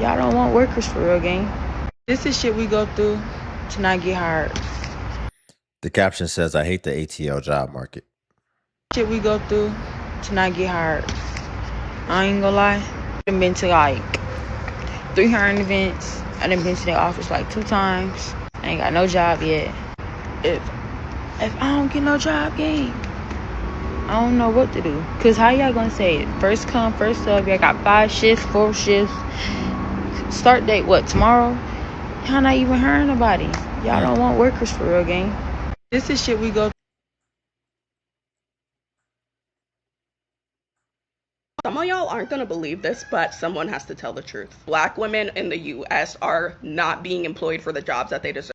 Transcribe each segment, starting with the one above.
Y'all don't want workers for real, gang. This is shit we go through to not get hired. The caption says, I hate the ATL job market. Shit we go through to not get hired. I ain't gonna lie. I've been to like 3 hiring events. I done been to the office like 2 times. I ain't got no job yet. If I don't get no job, gang, I don't know what to do. Cause how y'all gonna say it? First come, first serve. Y'all got 5 shifts, 4 shifts. Start date what, tomorrow? Y'all not even hiring nobody. Y'all don't want workers for real, gang. This is shit we go through. Some of y'all aren't going to believe this, but someone has to tell the truth. Black women in the U.S. are not being employed for the jobs that they deserve.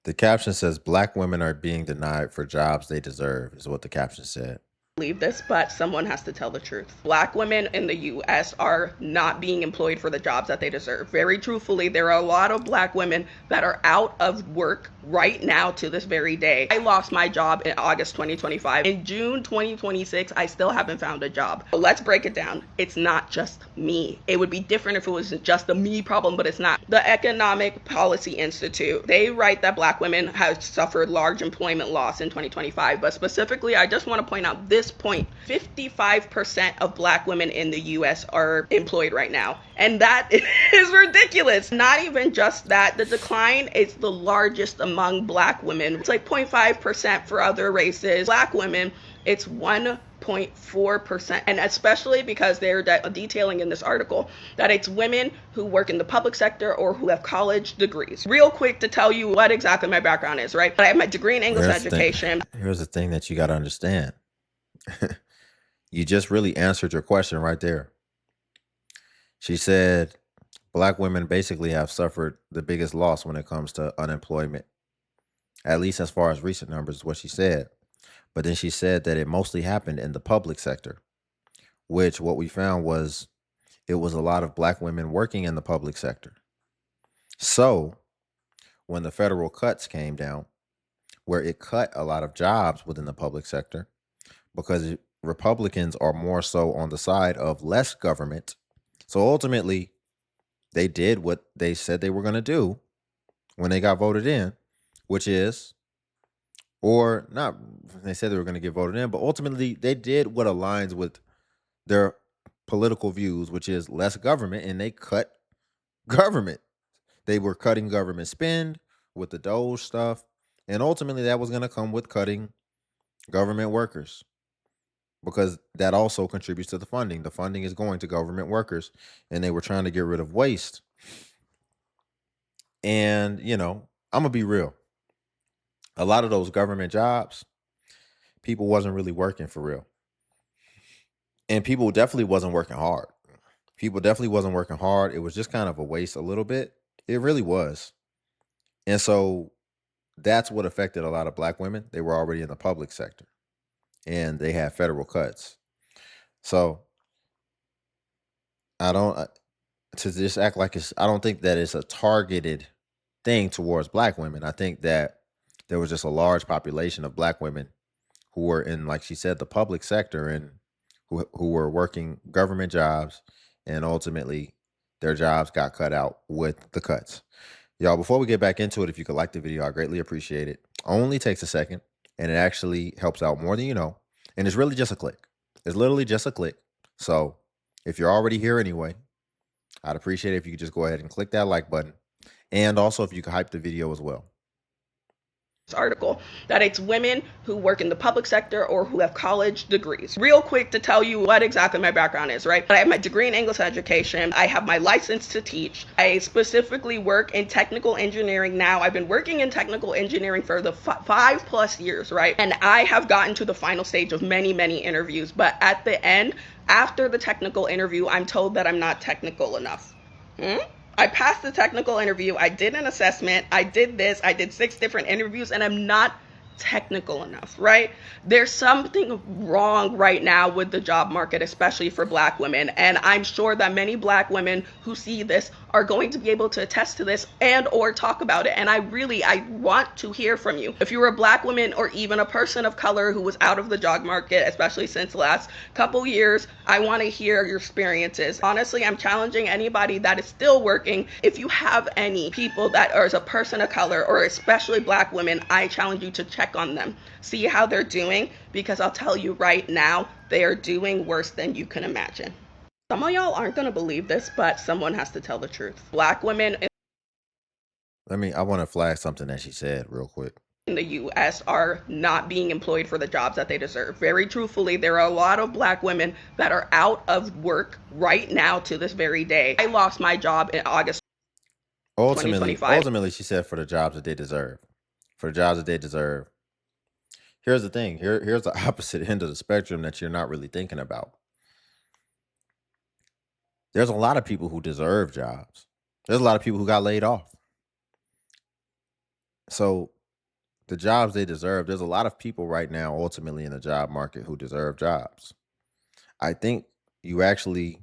The caption says, Black women are being denied for jobs they deserve, is what the caption said. Believe this, but someone has to tell the truth. Black women in the U.S. are not being employed for the jobs that they deserve. Very truthfully, there are a lot of black women that are out of work right now to this very day. I lost my job in August 2025. In June 2026, I still haven't found a job. But let's break it down. It's not just me. It would be different if it was just a me problem, but it's not. The Economic Policy Institute, they write that black women have suffered large employment loss in 2025. But specifically, I just want to point out this point: 55% of black women in the US are employed right now. And that is ridiculous. Not even just that, the decline is the largest among black women. It's like 0.5% for other races. Black women, it's 1.4%. And especially because they're detailing in this article that it's women who work in the public sector or who have college degrees. Real quick to tell you what exactly my background is, right? I have my degree in English education. Here's the thing that you got to understand. You just really answered your question right there. She said black women basically have suffered the biggest loss when it comes to unemployment, at least as far as recent numbers, is what she said. But then she said that it mostly happened in the public sector, which what we found was it was a lot of black women working in the public sector. So when the federal cuts came down, where it cut a lot of jobs within the public sector, because Republicans are more so on the side of less government. So ultimately, they did what they said they were going to do when they got voted in, which is, or not, they said they were going to get voted in, but ultimately they did what aligns with their political views, which is less government, and they cut government. They were cutting government spend with the Doge stuff, and ultimately that was going to come with cutting government workers, because that also contributes to the funding. The funding is going to government workers, and they were trying to get rid of waste. And, I'm going to be real. A lot of those government jobs, people wasn't really working for real. And people definitely wasn't working hard. People definitely wasn't working hard. It was just kind of a waste a little bit. It really was. And so that's what affected a lot of black women. They were already in the public sector, and they had federal cuts. So I don't to just act like I don't think that it's a targeted thing towards black women. I think that there was just a large population of black women who were in, like she said, the public sector, and who were working government jobs, and ultimately their jobs got cut out with the cuts. Y'all, before we get back into it, if you could like the video, I greatly appreciate it. Only takes a second, and it actually helps out more than you know. And it's really just a click. It's literally just a click. So if you're already here anyway, I'd appreciate it if you could just go ahead and click that like button. And also if you could hype the video as well. Article that it's women who work in the public sector or who have college degrees. Real quick to tell you what exactly my background is, right? I have my degree in English education. I have my license to teach. I specifically work in technical engineering now. I've been working in technical engineering for the 5+ years, right? And I have gotten to the final stage of many interviews, but at the end, after the technical interview, I'm told that I'm not technical enough. I passed the technical interview. I did an assessment. I did this. I did 6 different interviews, and I'm not technical enough, right? There's something wrong right now with the job market, especially for black women. And I'm sure that many black women who see this are going to be able to attest to this and or talk about it. And I want to hear from you. If you're a black woman or even a person of color who was out of the job market, especially since the last couple years, I want to hear your experiences. Honestly, I'm challenging anybody that is still working. If you have any people that are as a person of color or especially black women, I challenge you to check on them, see how they're doing, because I'll tell you right now, they are doing worse than you can imagine. Some of y'all aren't going to believe this, but someone has to tell the truth. Black women I want to flag something that she said real quick. in the US are not being employed for the jobs that they deserve. Very truthfully, there are a lot of black women that are out of work right now to this very day. I lost my job in August 2025. Ultimately, she said for the jobs that they deserve. For the jobs that they deserve. Here's the thing. Here's the opposite end of the spectrum that you're not really thinking about. There's a lot of people who deserve jobs. There's a lot of people who got laid off. So the jobs they deserve, there's a lot of people right now ultimately in the job market who deserve jobs. I think you actually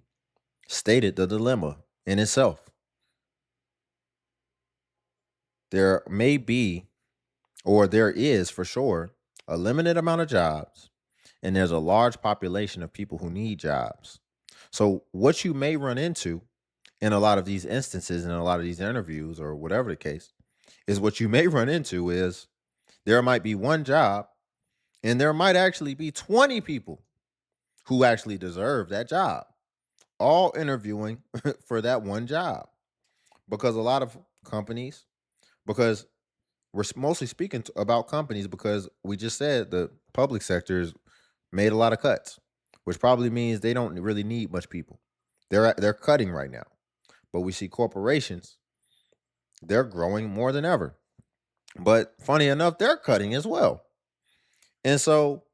stated the dilemma in itself. There may be, or there is for sure, a limited amount of jobs, and there's a large population of people who need jobs. So what you may run into in a lot of these instances, in a lot of these interviews, or whatever the case, is what you may run into is there might be one job, and there might actually be 20 people who actually deserve that job, all interviewing for that one job. Because a lot of companies, because we're mostly speaking about companies, because we just said the public sector's made a lot of cuts, which probably means they don't really need much people. They're cutting right now. But we see corporations, they're growing more than ever. But funny enough, they're cutting as well. And so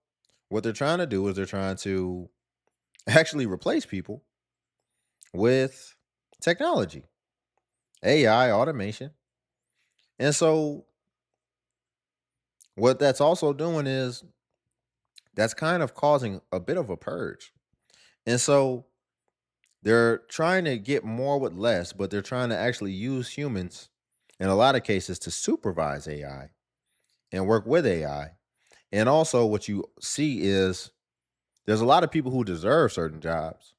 what they're trying to do is they're trying to actually replace people with technology, AI, automation. And so what that's also doing is that's kind of causing a bit of a purge. And so they're trying to get more with less, but they're trying to actually use humans in a lot of cases to supervise AI and work with AI. And also, what you see is there's a lot of people who deserve certain jobs,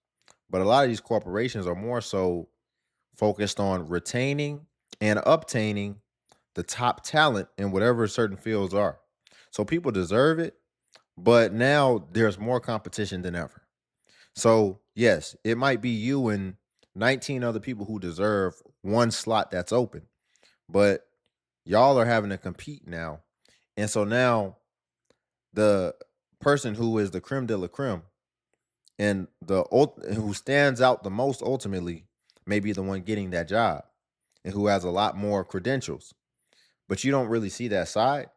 but a lot of these corporations are more so focused on retaining and obtaining the top talent in whatever certain fields are. So people deserve it, but now there's more competition than ever. So, yes, it might be you and 19 other people who deserve one slot that's open, but y'all are having to compete now. And so now the person who is the creme de la creme and who stands out the most ultimately may be the one getting that job and who has a lot more credentials. But you don't really see that side.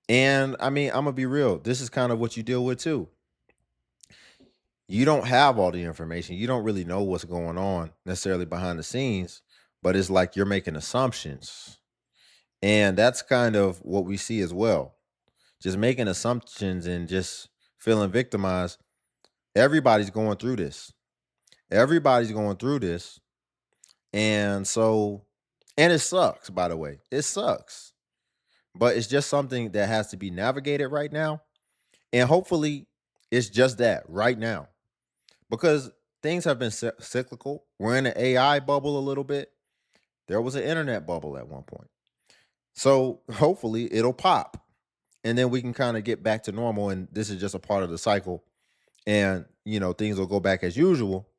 And I mean, I'm gonna be real. This is kind of what you deal with too. You don't have all the information. You don't really know what's going on necessarily behind the scenes, but it's like you're making assumptions. And that's kind of what we see as well. Just making assumptions and just feeling victimized. Everybody's going through this. Everybody's going through this. And so, and it sucks, by the way. It sucks. But it's just something that has to be navigated right now. And hopefully it's just that right now. Because things have been cyclical. We're in an AI bubble a little bit. There was an internet bubble at one point. So hopefully it'll pop. And then we can kind of get back to normal. And this is just a part of the cycle. And, things will go back as usual.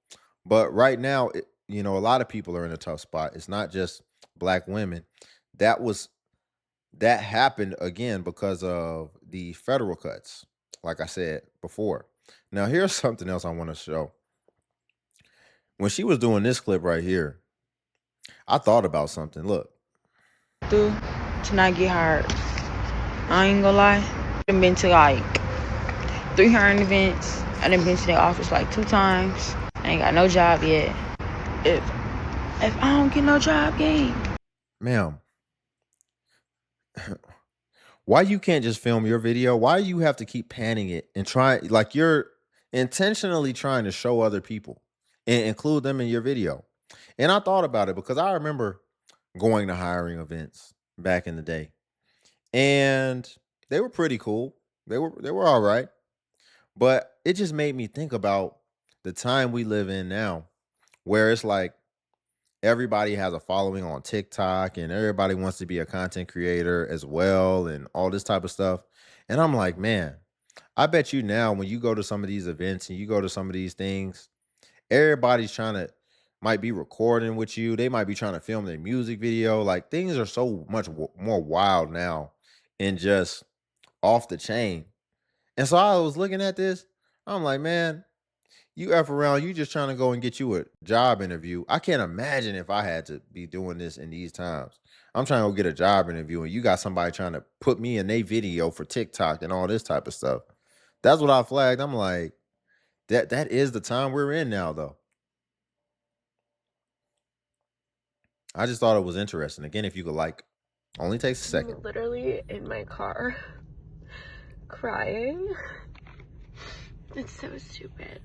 But right now, a lot of people are in a tough spot. It's not just black women. That happened again because of the federal cuts, like I said before. Now, here's something else I want to show. When she was doing this clip right here, I thought about something. Look. Through to not get hired. I ain't gonna lie. I've been to like 3 hiring events. I done been to the office like 2 times. I ain't got no job yet. If I don't get no job, gang. Ma'am, Why you can't just film your video? Why you have to keep panning it and try, like you're intentionally trying to show other people and include them in your video? And I thought about it because I remember going to hiring events back in the day, and they were pretty cool. They were all right, but it just made me think about the time we live in now, where it's like everybody has a following on TikTok and everybody wants to be a content creator as well and all this type of stuff. And I'm like, man, I bet you now when you go to some of these events and you go to some of these things, everybody's trying to might be recording with you. They might be trying to film their music video. Like things are so much more wild now and just off the chain. And so I was looking at this. I'm like, man, you F around, you just trying to go and get you a job interview. I can't imagine if I had to be doing this in these times. I'm trying to go get a job interview and you got somebody trying to put me in a video for TikTok and all this type of stuff. That's what I flagged. I'm like, that is the time we're in now, though. I just thought it was interesting. Again, if you could like, only takes a second. I'm literally in my car crying. It's so stupid.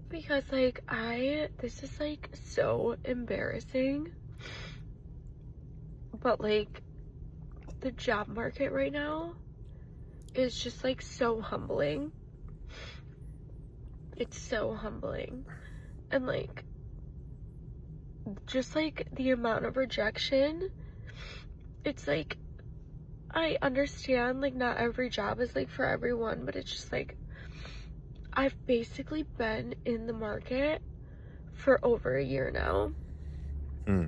Because like this is like so embarrassing. But like the job market right now is just like so humbling. It's so humbling. And like just like the amount of rejection, it's like I understand like not every job is like for everyone, but it's just like I've basically been in the market for over a year now. Hmm.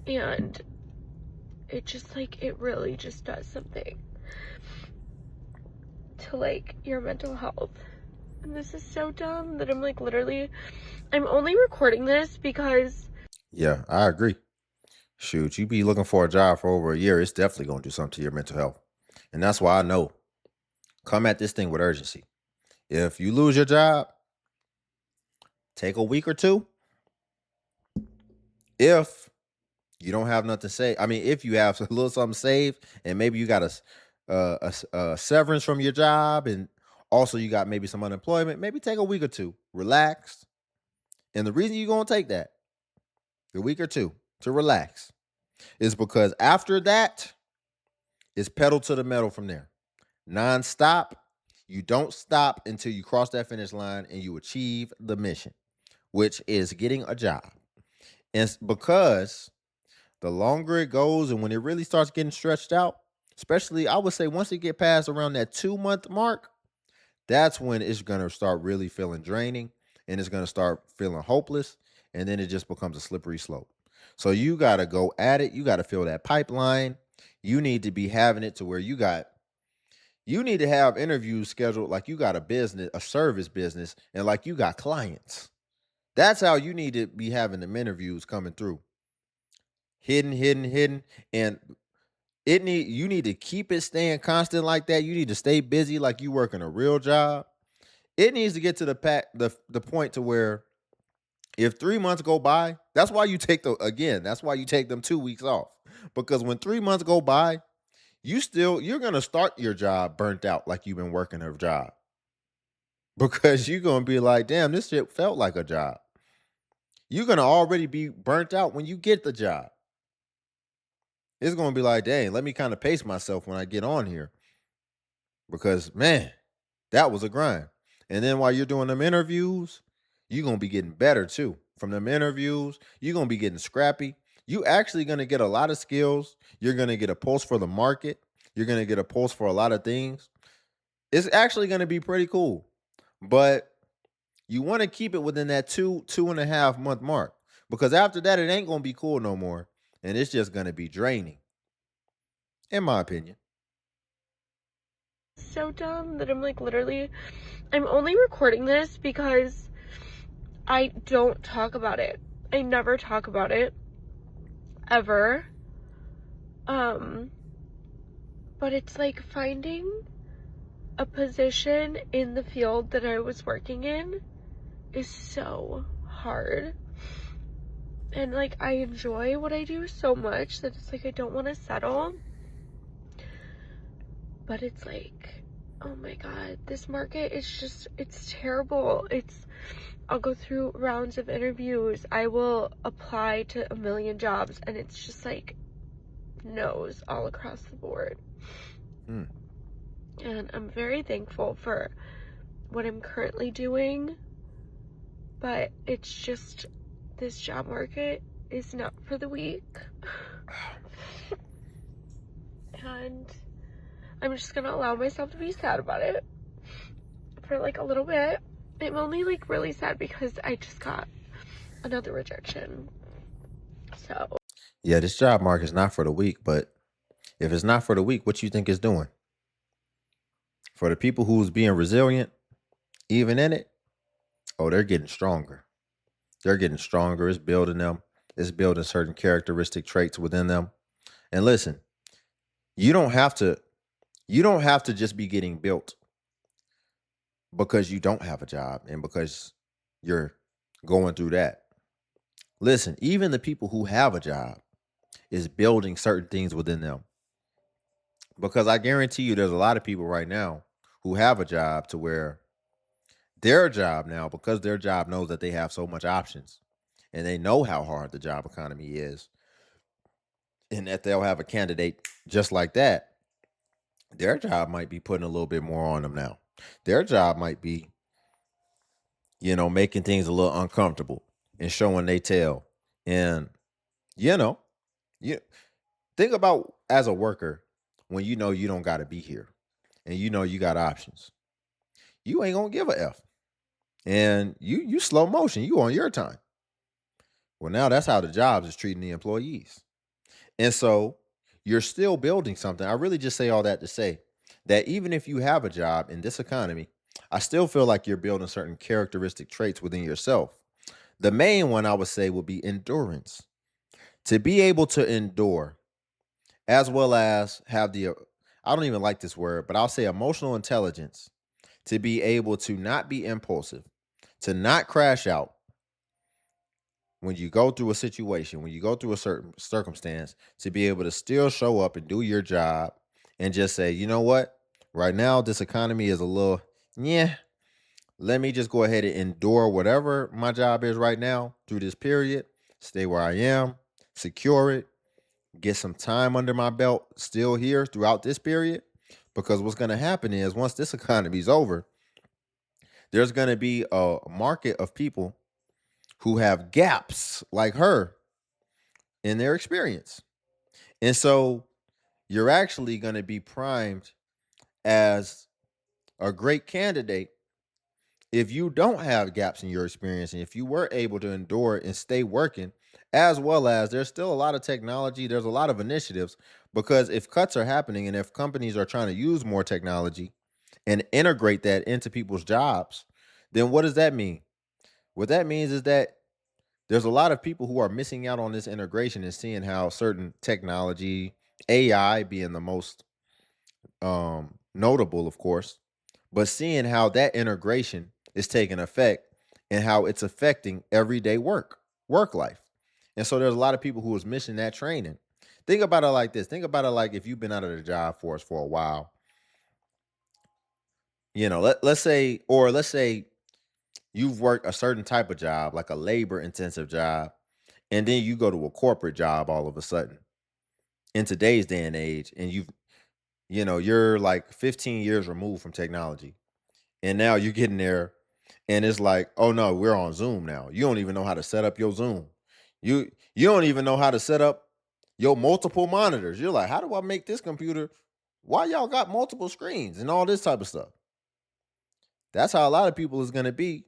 And it just like it really just does something to like your mental health. And this is so dumb that I'm like literally I'm only recording this because Yeah, I agree. Shoot, you be looking for a job for over a year, it's definitely going to do something to your mental health. And that's why I know, come at this thing with urgency. If you lose your job, take a week or two. If you don't have nothing to say, I mean, if you have a little something saved and maybe you got a severance from your job and also you got maybe some unemployment, maybe take a week or two, relax. And the reason you're going to take that, the week or two to relax, is because after that, it's pedal to the metal from there. Non-stop. You don't stop until you cross that finish line and you achieve the mission, which is getting a job. And it's because the longer it goes and when it really starts getting stretched out, especially I would say once it get past around that 2-month mark, that's when it's going to start really feeling draining and it's going to start feeling hopeless. And then it just becomes a slippery slope. So you got to go at it. You got to fill that pipeline. You need to be having it to where you need to have interviews scheduled like you got a business, a service business, and like you got clients. That's how you need to be having them interviews coming through. Hidden. And you need to keep it staying constant like that. You need to stay busy like you working a real job. It needs to get to the point to where if 3 months go by, that's why you take that's why you take them 2 weeks off. Because when 3 months go by, you're gonna start your job burnt out like you've been working a job. Because you're gonna be like, damn, this shit felt like a job. You're gonna already be burnt out when you get the job. It's gonna be like, dang, let me kind of pace myself when I get on here. Because man, that was a grind. And then while you're doing them interviews, you're gonna be getting better too. From them interviews, you're gonna be getting scrappy. You actually gonna get a lot of skills. You're gonna get a pulse for the market. You're gonna get a pulse for a lot of things. It's actually gonna be pretty cool. But you want to keep it within that 2.5 month mark. Because after that, it ain't gonna be cool no more. And it's just gonna be draining. In my opinion. so dumb that I'm like literally I'm only recording this because I don't talk about it. I never talk about it ever. But it's like finding a position in the field that I was working in is so hard. And like I enjoy what I do so much that it's like I don't want to settle. But it's like, oh my god, this market is just, it's terrible. I'll go through rounds of interviews, I will apply to a million jobs, and it's just like no's all across the board. And I'm very thankful for what I'm currently doing, but it's just, this job market is not for the weak. And I'm just gonna allow myself to be sad about it for like a little bit. I'm only like really sad because I just got another rejection. So Yeah, this job market is not for the weak, but if it's not for the weak, what you think it's doing? For the people who's being resilient, even in it, oh, they're getting stronger. They're getting stronger. It's building them. It's building certain characteristic traits within them. And listen, you don't have to just be getting built because you don't have a job and because you're going through that. Listen, even the people who have a job is building certain things within them. Because I guarantee you there's a lot of people right now who have a job to where their job now, because their job knows that they have so much options and they know how hard the job economy is, and that they'll have a candidate just like that, their job might be putting a little bit more on them now. Their job might be, making things a little uncomfortable and showing they tail. And, you know, you think about as a worker, when you know you don't got to be here and you know you got options, you ain't gonna give a F. And you slow motion, you on your time. Well, now that's how the jobs is treating the employees. And so you're still building something. I really just say all that to say that even if you have a job in this economy, I still feel like you're building certain characteristic traits within yourself. The main one I would say would be endurance. To be able to endure, as well as have I don't even like this word, but I'll say emotional intelligence, to be able to not be impulsive, to not crash out when you go through a situation, when you go through a certain circumstance, to be able to still show up and do your job and just say, you know what? Right now, this economy is a little, yeah, let me just go ahead and endure whatever my job is right now through this period, stay where I am, secure it, get some time under my belt still here throughout this period. Because what's going to happen is once this economy is over, there's going to be a market of people who have gaps like her in their experience. And so you're actually going to be primed as a great candidate if you don't have gaps in your experience and if you were able to endure and stay working, as well as there's still a lot of technology, there's a lot of initiatives, because if cuts are happening and if companies are trying to use more technology and integrate that into people's jobs, then what does that mean? What that means is that there's a lot of people who are missing out on this integration and seeing how certain technology, AI being the most notable, of course, but seeing how that integration is taking effect and how it's affecting everyday work life. And so there's a lot of people who is missing that training. Think about it like this. Think about it like if you've been out of the job force for a while. Let's say you've worked a certain type of job, like a labor intensive job, and then you go to a corporate job all of a sudden in today's day and age, and you're like 15 years removed from technology. And now you're getting there and it's like, oh no, we're on Zoom now. You don't even know how to set up your Zoom. You don't even know how to set up your multiple monitors. You're like, how do I make this computer? Why y'all got multiple screens and all this type of stuff? That's how a lot of people is gonna be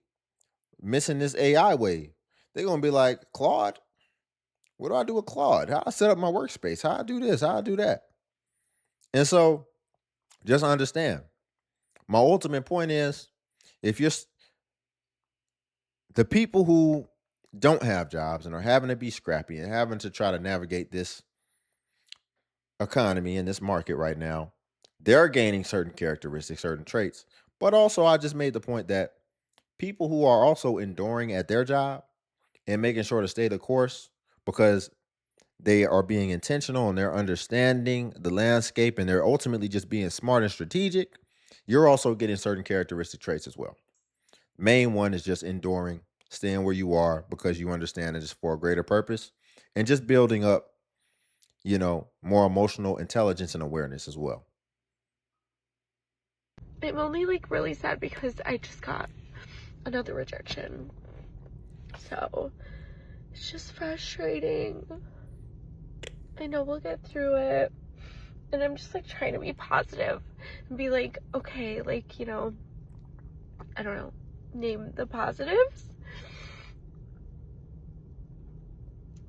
missing this AI wave. They're gonna be like, Claude, what do I do with Claude? How I set up my workspace? How I do this? How I do that? And so just understand. My ultimate point is if the people who don't have jobs and are having to be scrappy and having to try to navigate this economy and this market right now, they're gaining certain characteristics, certain traits. But also, I just made the point that people who are also enduring at their job and making sure to stay the course because they are being intentional and they're understanding the landscape and they're ultimately just being smart and strategic, you're also getting certain characteristic traits as well. Main one is just enduring, staying where you are because you understand it is for a greater purpose, and just building up, more emotional intelligence and awareness as well. I'm only like really sad because I just got another rejection. So it's just frustrating. I know we'll get through it. And I'm just like trying to be positive and be like, okay, like, I don't know, name the positives.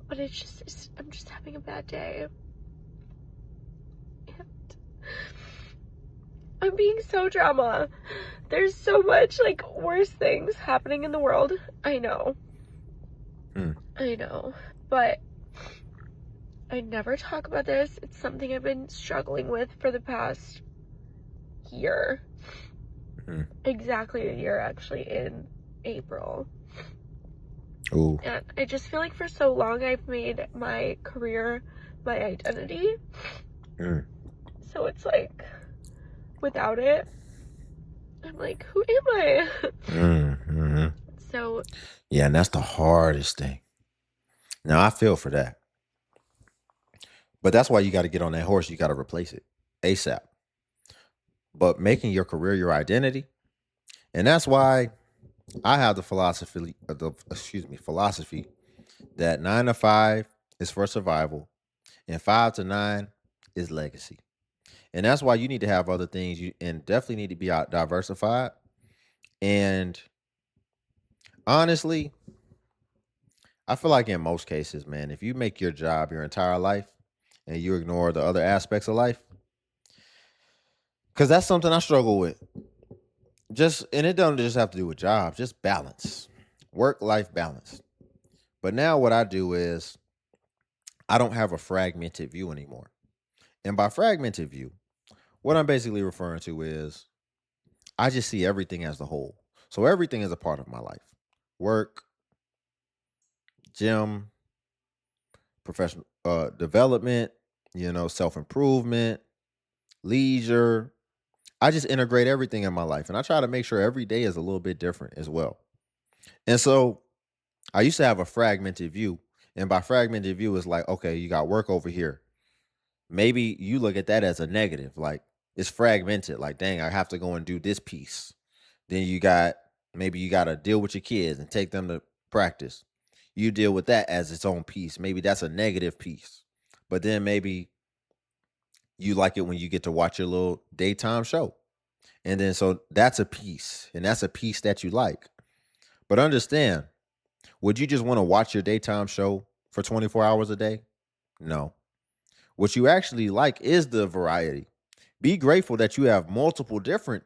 But I'm just having a bad day. And I'm being so drama. There's so much like worse things happening in the world. I know. I know. But I never talk about this. It's something I've been struggling with for the past year. Exactly a year, actually, in April. Ooh. And I just feel like for so long I've made my career my identity. So it's like, without it, I'm like, who am I? So yeah, and that's the hardest thing. Now I feel for that. But that's why you got to get on that horse. You got to replace it ASAP. But making your career your identity, and that's why I have the philosophy that 9 to 5 is for survival and 5 to 9 is legacy. And that's why you need to have other things and definitely need to be out diversified. And honestly, I feel like in most cases, man, if you make your job your entire life and you ignore the other aspects of life, because that's something I struggle with. And it doesn't just have to do with jobs, just balance, work-life balance. But now what I do is I don't have a fragmented view anymore. And by fragmented view, what I'm basically referring to is I just see everything as the whole. So everything is a part of my life. Work, gym, professional development, self-improvement, leisure. I just integrate everything in my life. And I try to make sure every day is a little bit different as well. And so I used to have a fragmented view. And by fragmented view, it's like, okay, you got work over here. Maybe you look at that as a negative, like it's fragmented. Like, dang, I have to go and do this piece. Then maybe you got to deal with your kids and take them to practice. You deal with that as its own piece. Maybe that's a negative piece. But then maybe you like it when you get to watch your little daytime show. And then so that's a piece. And that's a piece that you like. But understand, would you just want to watch your daytime show for 24 hours a day? No. What you actually like is the variety. Be grateful that you have multiple different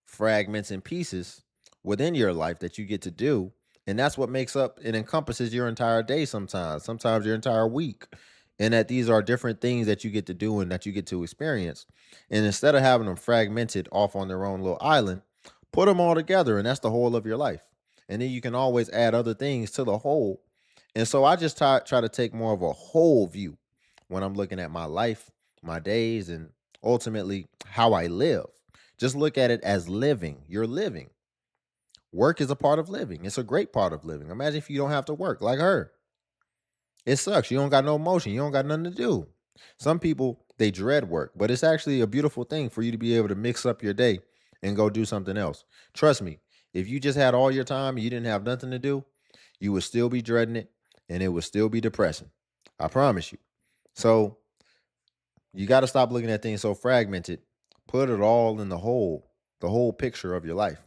fragments and pieces within your life that you get to do. And that's what makes up and encompasses your entire day sometimes your entire week. And that these are different things that you get to do and that you get to experience. And instead of having them fragmented off on their own little island, put them all together and that's the whole of your life. And then you can always add other things to the whole. And so I just try to take more of a whole view when I'm looking at my life, my days, and ultimately how I live. Just look at it as living. You're living. Work is a part of living. It's a great part of living. Imagine if you don't have to work like her. It sucks. You don't got no motion. You don't got nothing to do. Some people, they dread work, but it's actually a beautiful thing for you to be able to mix up your day and go do something else. Trust me, if you just had all your time and you didn't have nothing to do, you would still be dreading it and it would still be depressing. I promise you. So you got to stop looking at things so fragmented. Put it all in the whole picture of your life.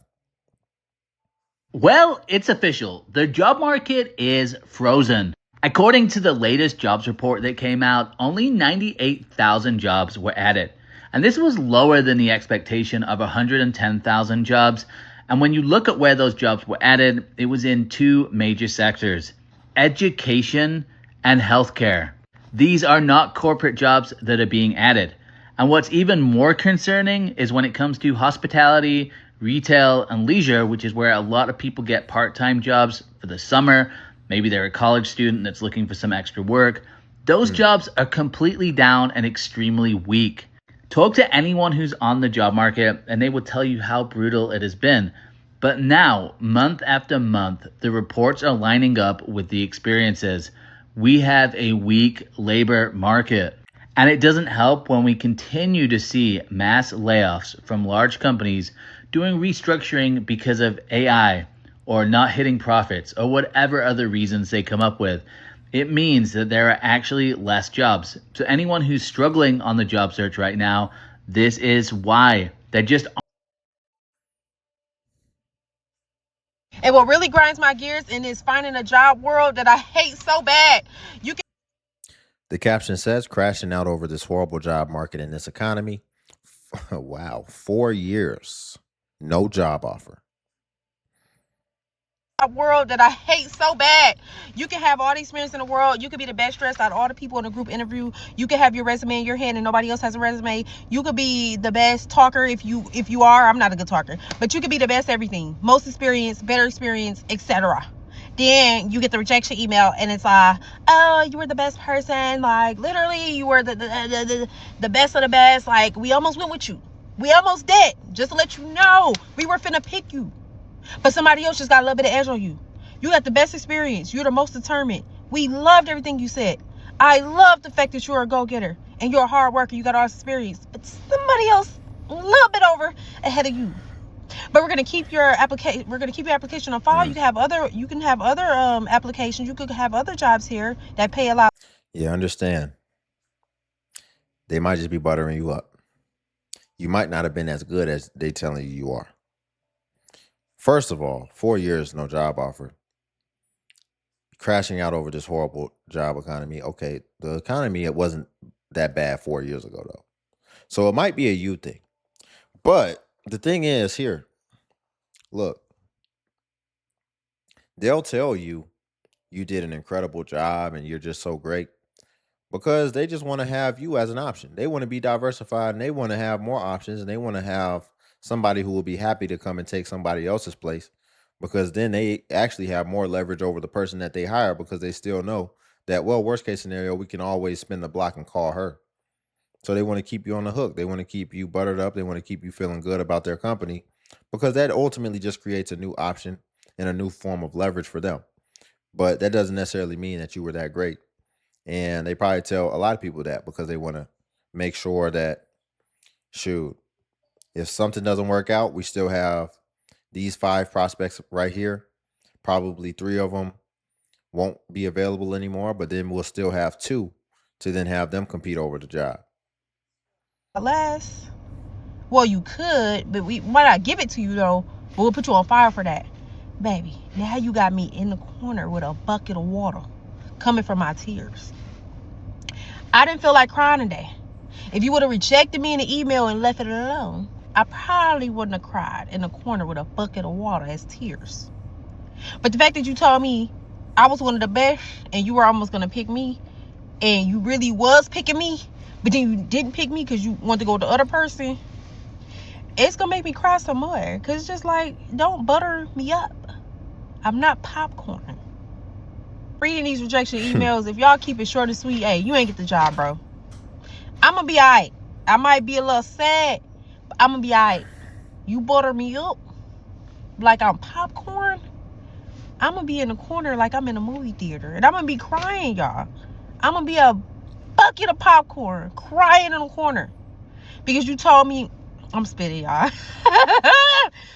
Well, it's official. The job market is frozen. According to the latest jobs report that came out, only 98,000 jobs were added. And this was lower than the expectation of 110,000 jobs. And when you look at where those jobs were added, it was in two major sectors: education and healthcare. These are not corporate jobs that are being added. And what's even more concerning is when it comes to hospitality, retail, and leisure, which is where a lot of people get part-time jobs for the summer. Maybe they're a college student that's looking for some extra work. Those jobs are completely down and extremely weak. Talk to anyone who's on the job market and they will tell you how brutal it has been. But now, month after month, the reports are lining up with the experiences. We have a weak labor market. And it doesn't help when we continue to see mass layoffs from large companies doing restructuring because of AI or not hitting profits or whatever other reasons they come up with. It means that there are actually less jobs. So, anyone who's struggling on the job search right now, this is why. They just And what really grinds my gears in this finding a job world that I hate so bad. You can The caption says crashing out over this horrible job market in this economy. Wow, 4 years, no job offer. world that I hate so bad. You can have all the experience in the world. You could be the best dressed out of all the people in a group interview. You can have your resume in your hand and nobody else has a resume. You could be the best talker if you are. I'm not a good talker, but you could be the best everything. Most experience, better experience, etc. Then you get the rejection email and it's oh, you were the best person. Like literally, you were the best of the best. Like we almost went with you. We almost did. Just to let you know, we were finna pick you. But somebody else just got a little bit of edge on you. You got the best experience. You're the most determined. We loved everything you said. I love the fact that you're a go-getter and you're a hard worker. You got all this experience. But somebody else a little bit over ahead of you. But we're gonna keep your application. We're gonna keep your application on file. You can have other. You can have other applications. You could have other jobs here that pay a lot. Yeah, understand. They might just be buttering you up. You might not have been as good as they telling you are. First of all, 4 years, no job offer. Crashing out over this horrible job economy. Okay, the economy, it wasn't that bad 4 years ago, though. So it might be a you thing. But the thing is here, look, they'll tell you you did an incredible job and you're just so great because they just want to have you as an option. They want to be diversified and they want to have more options and they want to have somebody who will be happy to come and take somebody else's place because then they actually have more leverage over the person that they hire because they still know that, well, worst case scenario, we can always spin the block and call her. So they want to keep you on the hook. They want to keep you buttered up. They want to keep you feeling good about their company because that ultimately just creates a new option and a new form of leverage for them. But that doesn't necessarily mean that you were that great. And they probably tell a lot of people that because they want to make sure that, shoot, if something doesn't work out, we still have these 5 prospects right here. Probably 3 of them won't be available anymore, but then we'll still have 2 to then have them compete over the job. Less. Well, you could, but we might not give it to you though. But we'll put you on fire for that, baby. Now you got me in the corner with a bucket of water, coming from my tears. I didn't feel like crying today. If you would have rejected me in the email and left it alone, I probably wouldn't have cried in the corner with a bucket of water as tears. But the fact that you told me I was one of the best and you were almost gonna pick me, and you really was picking me, but then you didn't pick me because you wanted to go with the other person, it's gonna make me cry some more. Because it's just like, don't butter me up. I'm not popcorn. Reading these rejection emails, if y'all keep it short and sweet, hey, you ain't get the job, bro. I'm gonna be alright. I might be a little sad, but I'm gonna be alright. You butter me up like I'm popcorn, I'm gonna be in the corner like I'm in a movie theater, and I'm gonna be crying, y'all. I'm gonna be a bucket of popcorn crying in the corner because you told me, I'm spitting, y'all.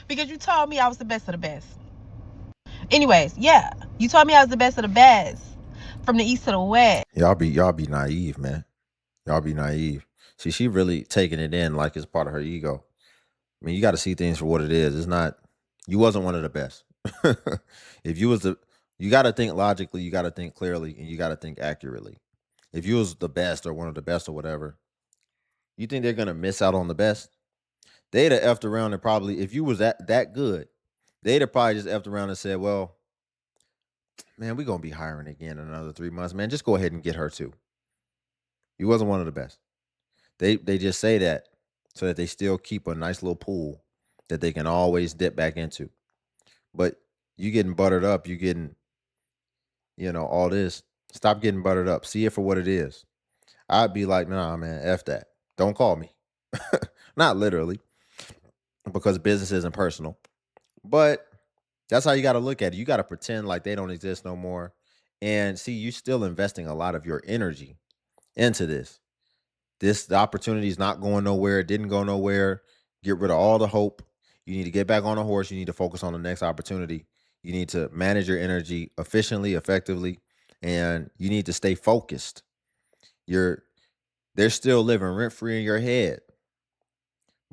Because you told me I was the best of the best. Anyways, yeah, you told me I was the best of the best from the east to the west. Y'all be naive, man. Y'all be naive. See, she really taking it in like it's part of her ego. I mean, you got to see things for what it is. It's not. You wasn't one of the best. If you was you got to think logically. You got to think clearly, and you got to think accurately. If you was the best or one of the best or whatever, you think they're gonna miss out on the best? They'd have effed around and probably, if you was that good, they'd have probably just effed around and said, "Well, man, we're gonna be hiring again in another 3 months. Man, just go ahead and get her too." You wasn't one of the best. They just say that so that they still keep a nice little pool that they can always dip back into. But you getting buttered up, you getting all this. Stop getting buttered up. See it for what it is. I'd be like, nah, man, F that. Don't call me. Not literally, because business isn't personal. But that's how you got to look at it. You got to pretend like they don't exist no more. And see, you're still investing a lot of your energy into this. The opportunity is not going nowhere. It didn't go nowhere. Get rid of all the hope. You need to get back on a horse. You need to focus on the next opportunity. You need to manage your energy efficiently, effectively, and you need to stay focused. They're still living rent free in your head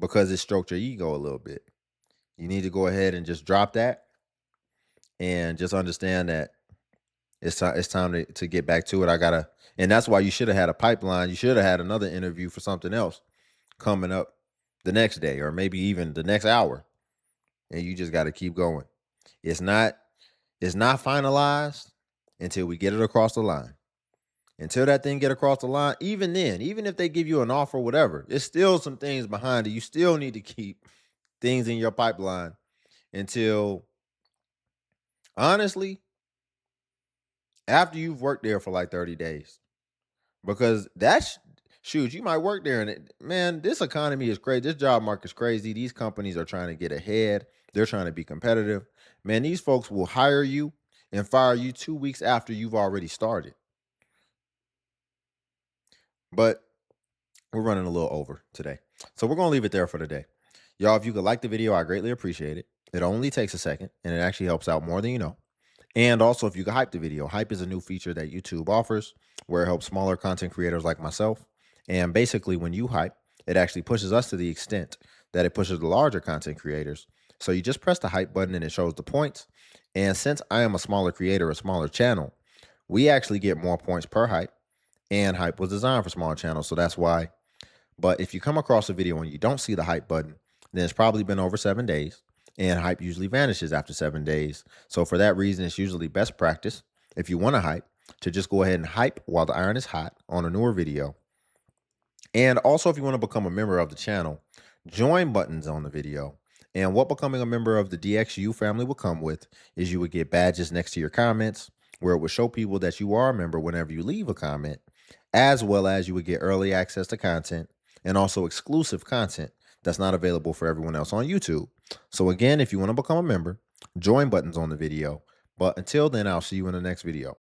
because it stroked your ego a little bit. You need to go ahead and just drop that and just understand that it's time to get back to it. And that's why you should have had a pipeline. You should have had another interview for something else coming up the next day or maybe even the next hour. And you just got to keep going. It's not finalized until we get it across the line. Until that thing get across the line, even then, even if they give you an offer, whatever, there's still some things behind it. You still need to keep things in your pipeline until, honestly, after you've worked there for like 30 days. Because you might work there and man, this economy is crazy. This job market is crazy. These companies are trying to get ahead. They're trying to be competitive. Man, these folks will hire you and fire you 2 weeks after you've already started. But we're running a little over today. So we're going to leave it there for today. Y'all, if you could like the video, I greatly appreciate it. It only takes a second and it actually helps out more than you know. And also, if you could hype the video, hype is a new feature that YouTube offers where it helps smaller content creators like myself. And basically, when you hype, it actually pushes us to the extent that it pushes the larger content creators. So you just press the hype button and it shows the points. And since I am a smaller creator, a smaller channel, we actually get more points per hype. And hype was designed for smaller channels, so that's why. But if you come across a video and you don't see the hype button, then it's probably been over 7 days. And hype usually vanishes after 7 days. So for that reason, it's usually best practice, if you want to hype, to just go ahead and hype while the iron is hot on a newer video. And also, if you want to become a member of the channel, join buttons on the video. And what becoming a member of the DXU family will come with is you would get badges next to your comments, where it would show people that you are a member whenever you leave a comment, as well as you would get early access to content and also exclusive content that's not available for everyone else on YouTube. So again, if you want to become a member, join buttons on the video. But until then, I'll see you in the next video.